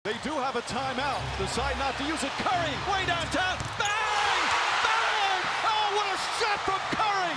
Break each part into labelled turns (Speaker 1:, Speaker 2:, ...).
Speaker 1: They do have a timeout. Decide not to use it. Curry, way downtown. Bang! Bang! Oh, what a shot from Curry!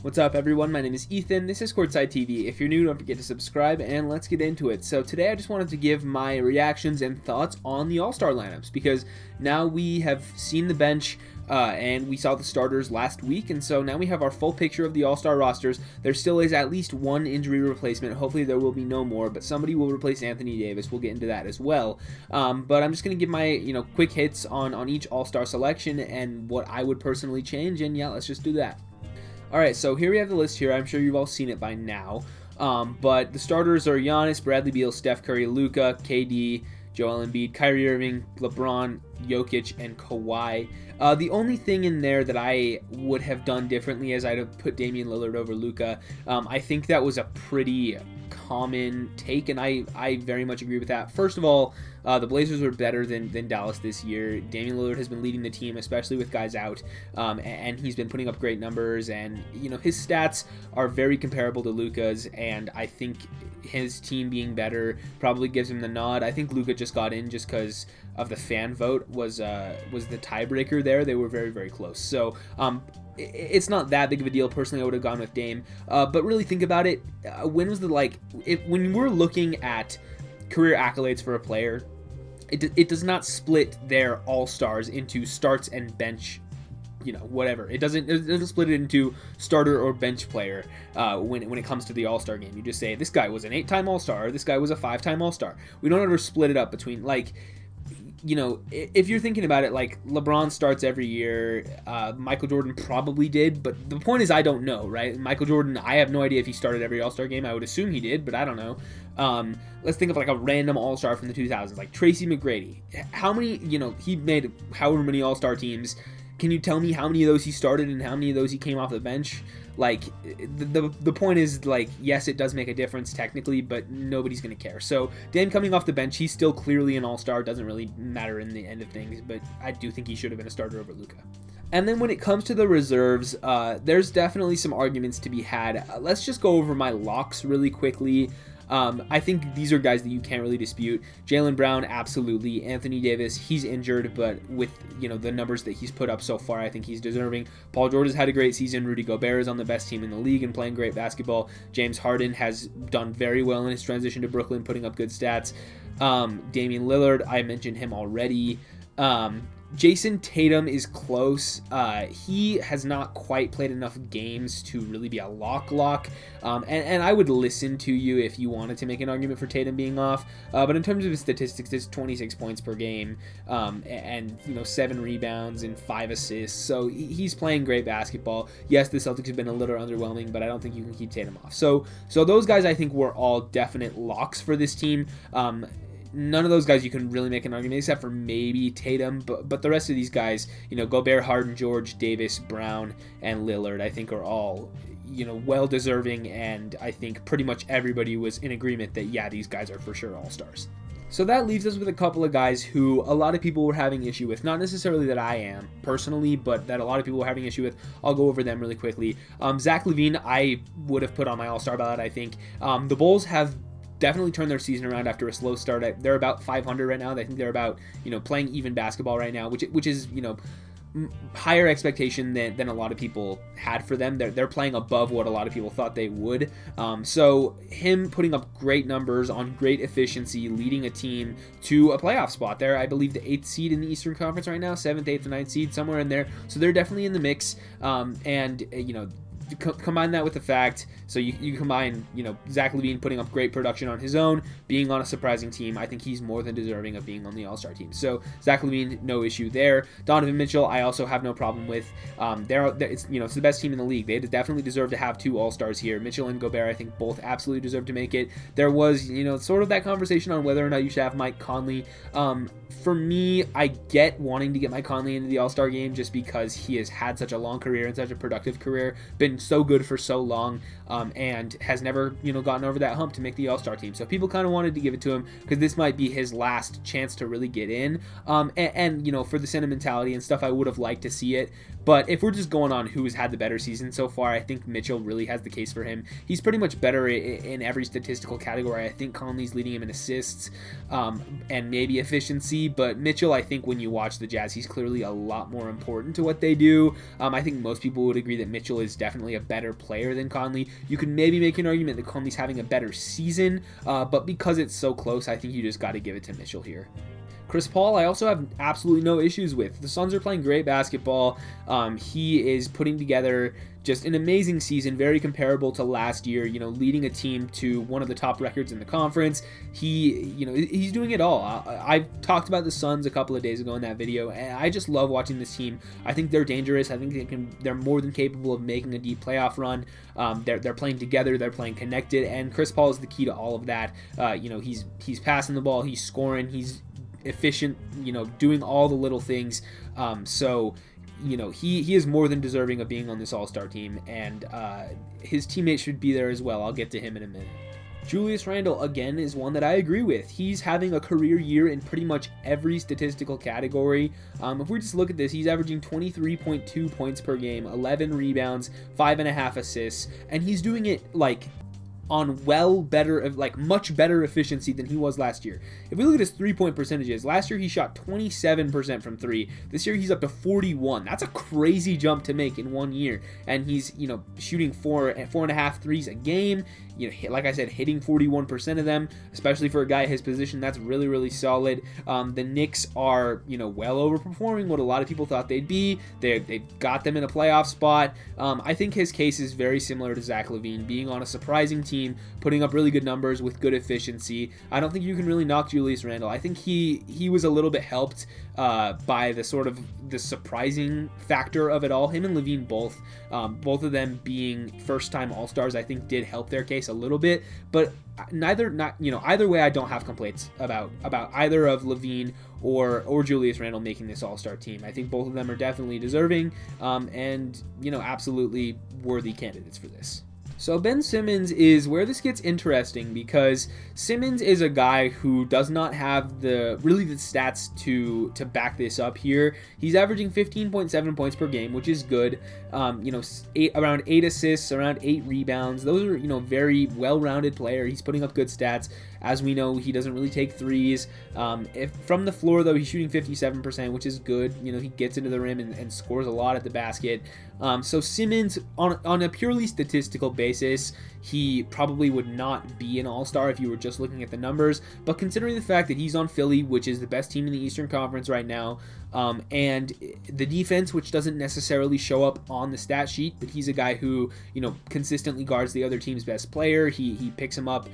Speaker 2: What's up, everyone? My name is Ethan. This is Courtside TV. If you're new, don't forget to subscribe, and let's get into it. So today I just wanted to give my reactions and thoughts on the All-Star lineups, because now we have seen the bench and we saw the starters last week, and so now we have our full picture of the All-Star rosters. There still is at least one injury replacement. Hopefully there will be no more, but somebody will replace Anthony Davis. We'll get into that as well. But I'm just going to give my quick hits on each All-Star selection and what I would personally change, and yeah, let's just do that. Alright, so here we have the list here. I'm sure you've all seen it by now. But the starters are Giannis, Bradley Beal, Steph Curry, Luka, KD, Joel Embiid, Kyrie Irving, LeBron, Jokic, and Kawhi. The only thing in there that I would have done differently is I'd have put Damian Lillard over Luka. I think that was a pretty common take, and I very much agree with that. First of all, the Blazers were better than Dallas this year. Damian Lillard has been leading the team, especially with guys out, and he's been putting up great numbers, and his stats are very comparable to Luka's, and I think his team being better probably gives him the nod. I think Luka just got in just because of the fan vote was the tiebreaker there. They were very, very close. So it's not that big of a deal. Personally, I would have gone with Dame. But really think about it. When was when we're looking at career accolades for a player, it does not split their all-stars into starts and bench, whatever. It doesn't split it into starter or bench player when it comes to the All-Star game. You just say, this guy was an 8-time All-Star, or this guy was a 5-time All-Star. We don't ever split it up between, if you're thinking about it, LeBron starts every year, Michael Jordan probably did, but the point is I don't know, right? Michael Jordan, I have no idea if he started every All-Star game. I would assume he did, but I don't know. Let's think of a random All-Star from the 2000s, like Tracy McGrady. How many, he made however many All-Star teams. Can you tell me how many of those he started and how many of those he came off the bench? The point is, yes, it does make a difference technically, but nobody's going to care. So Dame coming off the bench, he's still clearly an all-star. Doesn't really matter in the end of things, but I do think he should have been a starter over Luka. And then when it comes to the reserves, there's definitely some arguments to be had. Let's just go over my locks really quickly. I think these are guys that you can't really dispute. Jaylen Brown, absolutely. Anthony Davis, he's injured, but with the numbers that he's put up so far, I think he's deserving. Paul George has had a great season. Rudy Gobert is on the best team in the league and playing great basketball. James Harden has done very well in his transition to Brooklyn, putting up good stats. Damian Lillard, I mentioned him already. Jason Tatum is close. He has not quite played enough games to really be a lock. And I would listen to you if you wanted to make an argument for Tatum being off. But in terms of his statistics, it's 26 points per game, and 7 rebounds and 5 assists. So he's playing great basketball. Yes, the Celtics have been a little underwhelming, but I don't think you can keep Tatum off. So those guys I think were all definite locks for this team. None of those guys you can really make an argument, except for maybe Tatum, but the rest of these guys, Gobert, Harden, George, Davis, Brown, and Lillard, I think are all, well-deserving, and I think pretty much everybody was in agreement that, yeah, these guys are for sure all-stars. So that leaves us with a couple of guys who a lot of people were having issue with. Not necessarily that I am, personally, but that a lot of people were having issue with. I'll go over them really quickly. Zach LaVine, I would have put on my all-star ballot, I think. The Bulls have definitely turned their season around after a slow start. They're about 500 right now. I think they're about, playing even basketball right now, which is, higher expectation than a lot of people had for them. They're playing above what a lot of people thought they would. So him putting up great numbers on great efficiency, leading a team to a playoff spot. They're, I believe, the 8th seed in the Eastern Conference right now, 7th, 8th, and 9th seed, somewhere in there. So they're definitely in the mix. Combine that with the fact, so you combine, Zach LaVine putting up great production on his own, being on a surprising team. I think he's more than deserving of being on the All-Star team. So Zach LaVine, no issue there. Donovan Mitchell, I also have no problem with. It's the best team in the league. They definitely deserve to have 2 All-Stars here. Mitchell and Gobert, I think both absolutely deserve to make it. There was, sort of that conversation on whether or not you should have Mike Conley. For me, I get wanting to get Mike Conley into the All-Star game just because he has had such a long career and such a productive career, been so good for so long, and has never, gotten over that hump to make the All-Star team. So people kind of wanted to give it to him because this might be his last chance to really get in. And for the sentimentality and stuff, I would have liked to see it. But if we're just going on who's had the better season so far, I think Mitchell really has the case for him. He's pretty much better in every statistical category. I think Conley's leading him in assists and maybe efficiency, but Mitchell, I think when you watch the Jazz, he's clearly a lot more important to what they do. I think most people would agree that Mitchell is definitely a better player than Conley. You could maybe make an argument that Conley's having a better season, but because it's so close, I think you just got to give it to Mitchell here. Chris Paul, I also have absolutely no issues with. The Suns are playing great basketball. He is putting together just an amazing season, very comparable to last year, leading a team to one of the top records in the conference. He's doing it all. I talked about the Suns a couple of days ago in that video, and I just love watching this team. I think they're dangerous. I think they're more than capable of making a deep playoff run. They're playing together, they're playing connected, and Chris Paul is the key to all of that. He's passing the ball, he's scoring, he's efficient, doing all the little things. He is more than deserving of being on this All-Star team, and his teammates should be there as well. I'll get to him in a minute. Julius Randle, again, is one that I agree with. He's having a career year in pretty much every statistical category. If we just look at this, he's averaging 23.2 points per game, 11 rebounds, 5.5 assists, and he's doing it on much better efficiency than he was last year. If we look at his 3-point percentages, last year he shot 27% from 3. This year he's up to 41. That's a crazy jump to make in 1 year. And he's, shooting 4.5 threes a game. Like I said, hitting 41% of them, especially for a guy at his position. That's really, really solid. The Knicks are, well overperforming what a lot of people thought they'd be. They've got them in a playoff spot. I think his case is very similar to Zach LaVine, being on a surprising team, putting up really good numbers with good efficiency. I don't think you can really knock Julius Randle. I think he was a little bit helped by the surprising factor of it all. Him and LaVine both of them being first-time All-Stars, I think did help their case a little bit, but either way, I don't have complaints about either of LaVine or Julius Randle making this All-Star team. I think both of them are definitely deserving, and absolutely worthy candidates for this. So Ben Simmons is where this gets interesting, because Simmons is a guy who does not have the stats to back this up here. He's averaging 15.7 points per game, which is good. Around 8 assists, around 8 rebounds. Those are, very well-rounded player. He's putting up good stats. As we know, he doesn't really take threes. If from the floor, though, he's shooting 57%, which is good. He gets into the rim and scores a lot at the basket. So Simmons, on a purely statistical basis, he probably would not be an All-Star if you were just looking at the numbers. But considering the fact that he's on Philly, which is the best team in the Eastern Conference right now, and the defense, which doesn't necessarily show up on the stat sheet, but he's a guy who, consistently guards the other team's best player. He picks him up,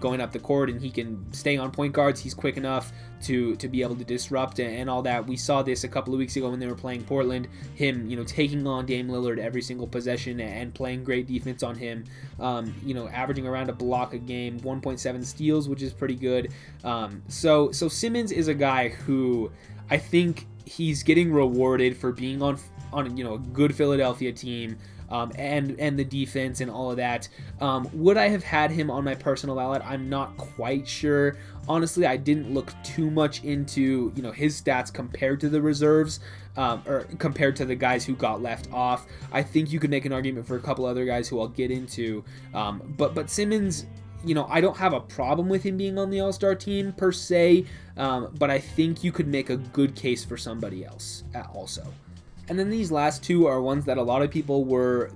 Speaker 2: going up the court, and he can stay on point guards. He's quick enough to be able to disrupt and all that. We saw this a couple of weeks ago when they were playing Portland, him, taking on Dame Lillard every single possession and playing great defense on him, averaging around a block a game, 1.7 steals, which is pretty good. So Simmons is a guy who I think he's getting rewarded for being on a good Philadelphia team, and the defense and all of that. Would I have had him on my personal ballot? I'm not quite sure. Honestly, I didn't look too much into his stats compared to the reserves, or compared to the guys who got left off. I think you could make an argument for a couple other guys who I'll get into, but Simmons, I don't have a problem with him being on the All-Star team per se, but I think you could make a good case for somebody else also. And then these last two are ones that a lot of people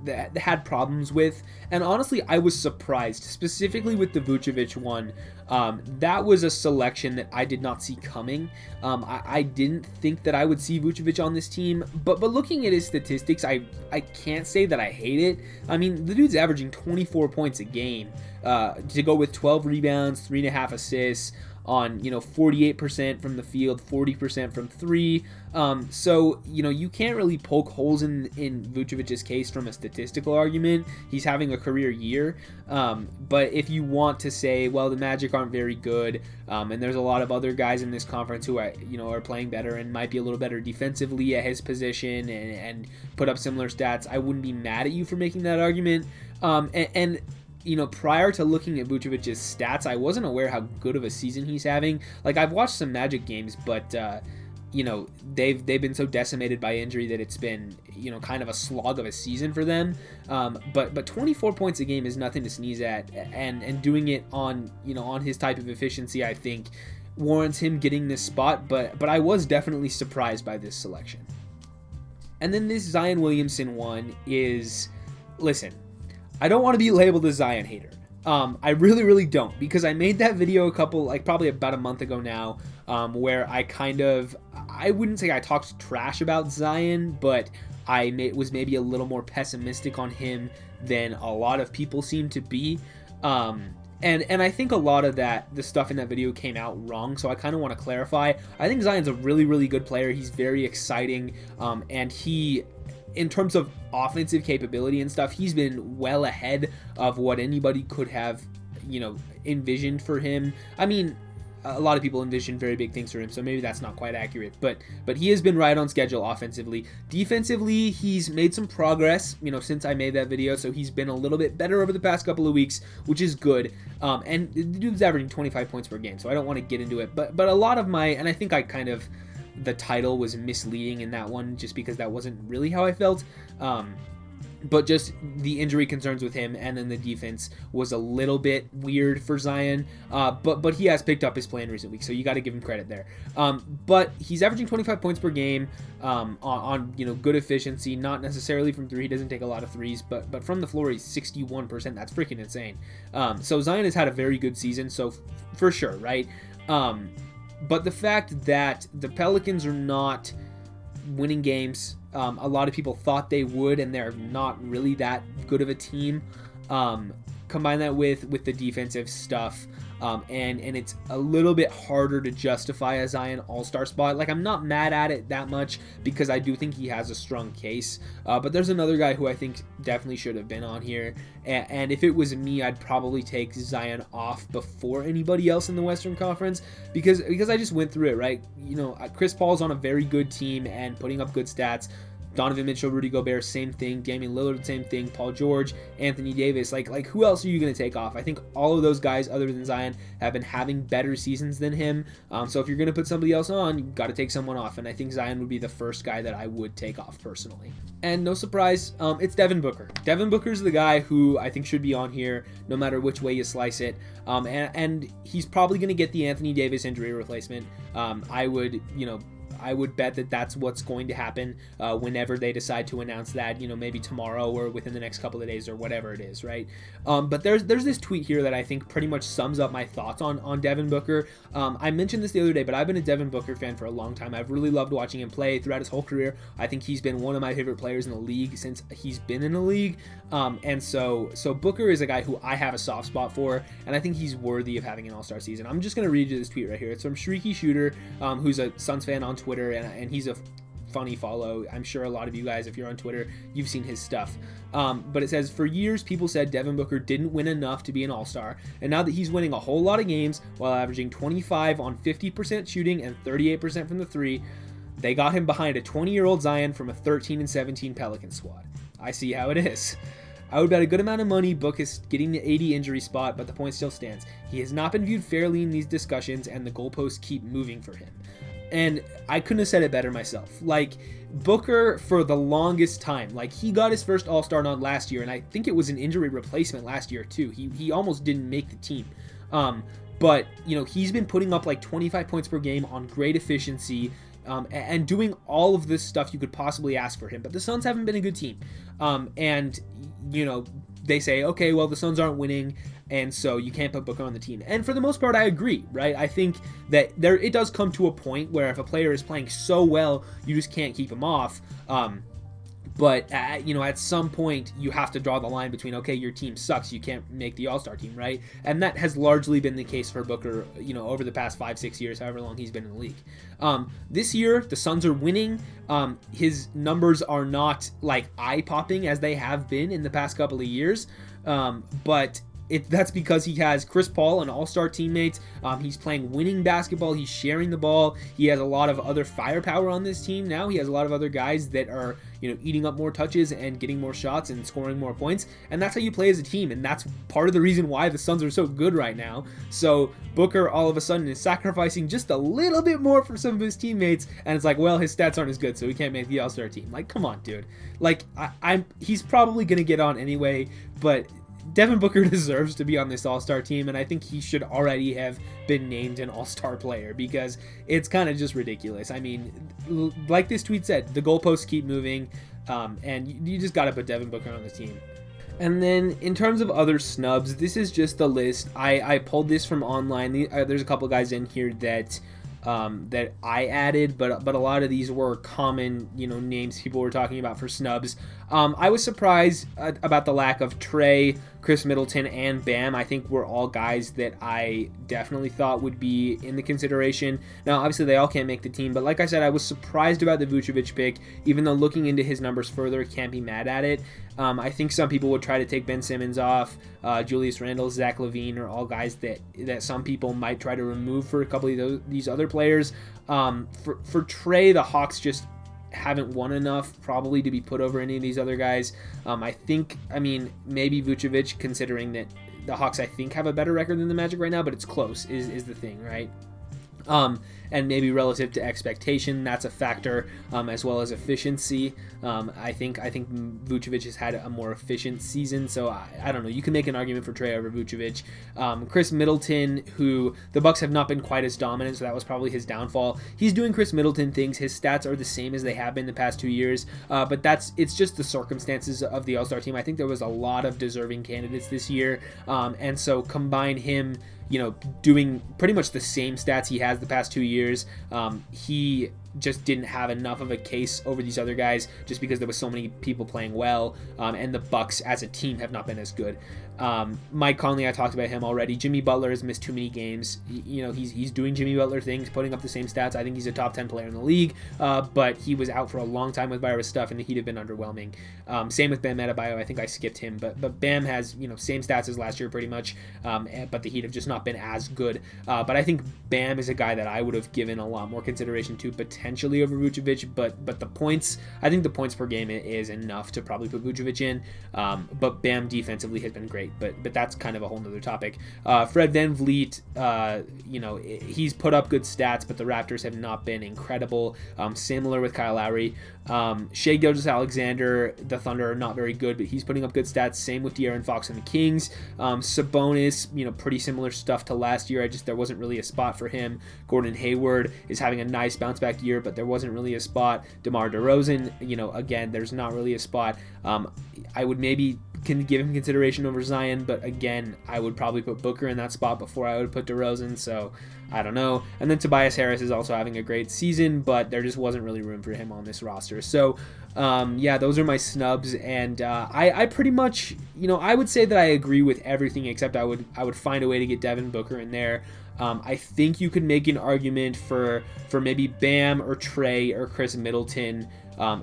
Speaker 2: that had problems with, and honestly, I was surprised, specifically with the Vucevic one. That was a selection that I did not see coming. I didn't think that I would see Vucevic on this team, but looking at his statistics, I can't say that I hate it. I mean, the dude's averaging 24 points a game, to go with 12 rebounds, 3.5 assists. on 48% from the field, 40% from three. So you can't really poke holes in Vucevic's case from a statistical argument. He's having a career year, but if you want to say, well, the Magic aren't very good, and there's a lot of other guys in this conference who are playing better and might be a little better defensively at his position and put up similar stats, I wouldn't be mad at you for making that argument. And prior to looking at Vucevic's stats, I wasn't aware how good of a season he's having. Like, I've watched some Magic games, but they've been so decimated by injury that it's been kind of a slog of a season for them. But 24 points a game is nothing to sneeze at, and doing it on on his type of efficiency, I think warrants him getting this spot. But I was definitely surprised by this selection. And then this Zion Williamson one is, listen, I don't want to be labeled a Zion hater. I really don't, because I made that video probably about a month ago now, where I wouldn't say I talked trash about Zion, but I was maybe a little more pessimistic on him than a lot of people seem to be. And I think a lot of the stuff in that video came out wrong, so I kind of want to clarify. I think Zion's a really good player. He's very exciting, and in terms of offensive capability and stuff, he's been well ahead of what anybody could have, envisioned for him. I mean, a lot of people envision very big things for him, so maybe that's not quite accurate, but he has been right on schedule offensively. Defensively, he's made some progress, since I made that video, so he's been a little bit better over the past couple of weeks, which is good. And the dude's averaging 25 points per game, so I don't want to get into it, but a lot of and I think the title was misleading in that one, just because that wasn't really how I felt. But just the injury concerns with him, and then the defense was a little bit weird for Zion. But he has picked up his play in recent weeks, so you got to give him credit there. But he's averaging 25 points per game on good efficiency, not necessarily from three. He doesn't take a lot of threes, but from the floor he's 61%. That's freaking insane. So Zion has had a very good season, so for sure, right? But the fact that the Pelicans are not winning games, a lot of people thought they would, and they're not really that good of a team. Combine that with the defensive stuff, and it's a little bit harder to justify a Zion all-star spot. Like, I'm not mad at it that much, because I do think he has a strong case. But there's another guy who I think definitely should have been on here, and if it was me, I'd probably take Zion off before anybody else in the Western Conference, because I just went through it, right? Chris Paul's on a very good team and putting up good stats. Donovan Mitchell, Rudy Gobert, same thing. Damian Lillard, same thing. Paul George, Anthony Davis. Like who else are you going to take off? I think all of those guys, other than Zion, have been having better seasons than him. So if you're going to put somebody else on, you've got to take someone off. And I think Zion would be the first guy that I would take off personally. And no surprise, it's Devin Booker. Devin Booker's the guy who I think should be on here, no matter which way you slice it. And he's probably going to get the Anthony Davis injury replacement. I would bet that that's what's going to happen whenever they decide to announce that, maybe tomorrow or within the next couple of days or whatever it is, right? But there's this tweet here that I think pretty much sums up my thoughts on Devin Booker. I mentioned this the other day, but I've been a Devin Booker fan for a long time. I've really loved watching him play throughout his whole career. I think he's been one of my favorite players in the league since he's been in the league. And so Booker is a guy who I have a soft spot for, and I think he's worthy of having an all-star season. I'm just going to read you this tweet right here. It's from Shrieky Shooter, who's a Suns fan on Twitter, and he's a funny follow. I'm sure a lot of you guys, if you're on Twitter, you've seen his stuff. But it says, for years, people said Devin Booker didn't win enough to be an all-star, and now that he's winning a whole lot of games while averaging 25 on 50% shooting and 38% from the three, they got him behind a 20-year-old Zion from a 13-17 Pelican squad. I see how it is. I would bet a good amount of money Book is getting the 80 injury spot, but the point still stands. He has not been viewed fairly in these discussions, and the goalposts keep moving for him. And I couldn't have said it better myself. Like, Booker, for the longest time, like, he got his first All-Star nod last year, and I think it was an injury replacement last year too. He almost didn't make the team. But he's been putting up like 25 points per game on great efficiency, and doing all of this stuff you could possibly ask for him. But the Suns haven't been a good team. And they say, okay, well, the Suns aren't winning, and so you can't put Booker on the team. And for the most part, I agree, right? I think that it does come to a point where if a player is playing so well, you just can't keep him off. But at some point you have to draw the line between, okay, your team sucks, you can't make the All-Star team, right? And that has largely been the case for Booker, over the past 5-6 years, however long he's been in the league. This year the Suns are winning. His numbers are not like eye-popping as they have been in the past couple of years, but that's because he has Chris Paul, an all-star teammate. He's playing winning basketball. He's sharing the ball. He has a lot of other firepower on this team now. He has a lot of other guys that are, eating up more touches and getting more shots and scoring more points. And that's how you play as a team. And that's part of the reason why the Suns are so good right now. So Booker all of a sudden is sacrificing just a little bit more for some of his teammates. And it's like, well, his stats aren't as good, so he can't make the all-star team. Like, come on, dude. Like, he's probably going to get on anyway, but Devin Booker deserves to be on this All-Star team, and I think he should already have been named an All-Star player because it's kind of just ridiculous. I mean, like this tweet said, the goalposts keep moving, and you just got to put Devin Booker on the team. And then in terms of other snubs, this is just the list. I pulled this from online. There's a couple guys in here that I added, but a lot of these were common, names people were talking about for snubs. I was surprised about the lack of Trey, Chris Middleton, and Bam. I think were all guys that I definitely thought would be in the consideration. Now, obviously, they all can't make the team, but like I said, I was surprised about the Vucevic pick, even though looking into his numbers further, can't be mad at it. I think some people would try to take Ben Simmons off. Julius Randle, Zach LaVine are all guys that some people might try to remove for a couple of these other players. For Trey, the Hawks just haven't won enough probably to be put over any of these other guys. Maybe Vucevic, considering that the Hawks I think have a better record than the Magic right now, but it's close is the thing, right? And maybe relative to expectation, that's a factor, as well as efficiency. I think Vucevic has had a more efficient season, so I don't know. You can make an argument for Trey over Vucevic. Chris Middleton, who the Bucks have not been quite as dominant, so that was probably his downfall. He's doing Chris Middleton things. His stats are the same as they have been the past 2 years, but it's just the circumstances of the All-Star team. I think there was a lot of deserving candidates this year, and so combine him doing pretty much the same stats he has the past 2 years. He just didn't have enough of a case over these other guys just because there was so many people playing well, and the Bucks as a team have not been as good. Mike Conley, I talked about him already. Jimmy Butler has missed too many games. He's doing Jimmy Butler things, putting up the same stats. I think he's a top 10 player in the league, but he was out for a long time with virus stuff, and the Heat have been underwhelming. Same with Bam Adebayo. I think I skipped him, but Bam has same stats as last year pretty much, but the Heat have just not been as good. But I think Bam is a guy that I would have given a lot more consideration to potentially over Vucevic, but the points, I think the points per game is enough to probably put Vucevic in, but Bam defensively has been great, but that's kind of a whole nother topic. Fred VanVleet, he's put up good stats, but the Raptors have not been incredible. Similar with Kyle Lowry. Shai Gilgeous-Alexander, the Thunder are not very good, but he's putting up good stats. Same with De'Aaron Fox and the Kings. Sabonis, pretty similar stuff to last year. There wasn't really a spot for him. Gordon Hayward is having a nice bounce back year, but there wasn't really a spot. DeMar DeRozan, again, there's not really a spot. I would maybe give him consideration over Zion, but again, I would probably put Booker in that spot before I would put DeRozan, so I don't know. And then Tobias Harris is also having a great season, but there just wasn't really room for him on this roster. So those are my snubs, and I pretty much, I would say that I agree with everything, except I would find a way to get Devin Booker in there. I think you could make an argument for maybe Bam or Trey or Chris Middleton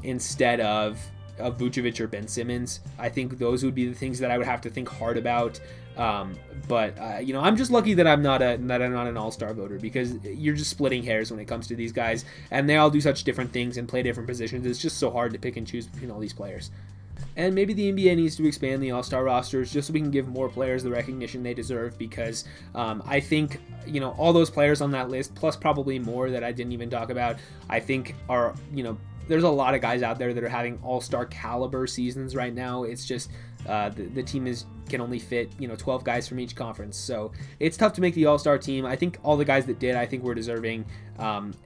Speaker 2: instead of Vucevic or Ben Simmons. I think those would be the things that I would have to think hard about. But I'm just lucky that I'm not an all-star voter, because you're just splitting hairs when it comes to these guys, and they all do such different things and play different positions. It's just so hard to pick and choose between all these players. And maybe the NBA needs to expand the all-star rosters just so we can give more players the recognition they deserve, because I think all those players on that list, plus probably more that I didn't even talk about, I think are there's a lot of guys out there that are having all-star caliber seasons right now. It's just the team is can only fit 12 guys from each conference. So it's tough to make the All-Star team. I think all the guys that did, I think were deserving.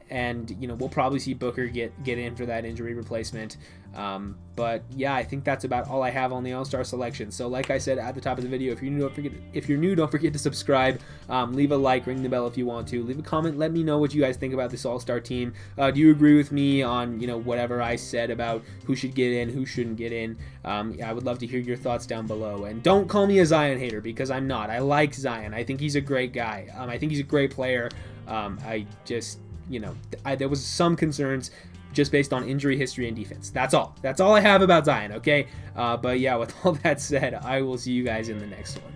Speaker 2: And we'll probably see Booker get in for that injury replacement. But yeah, I think that's about all I have on the All-Star selection. So like I said at the top of the video, if you're new, don't forget to subscribe. Leave a like, ring the bell if you want to. Leave a comment. Let me know what you guys think about this All-Star team. Do you agree with me on whatever I said about who should get in, who shouldn't get in? I would love to hear your thoughts down below. And don't call me a Zion hater, because I'm not. I like Zion. I think he's a great guy. I think he's a great player. I just there was some concerns just based on injury history and defense. That's all I have about Zion, okay? But yeah, with all that said, I will see you guys in the next one.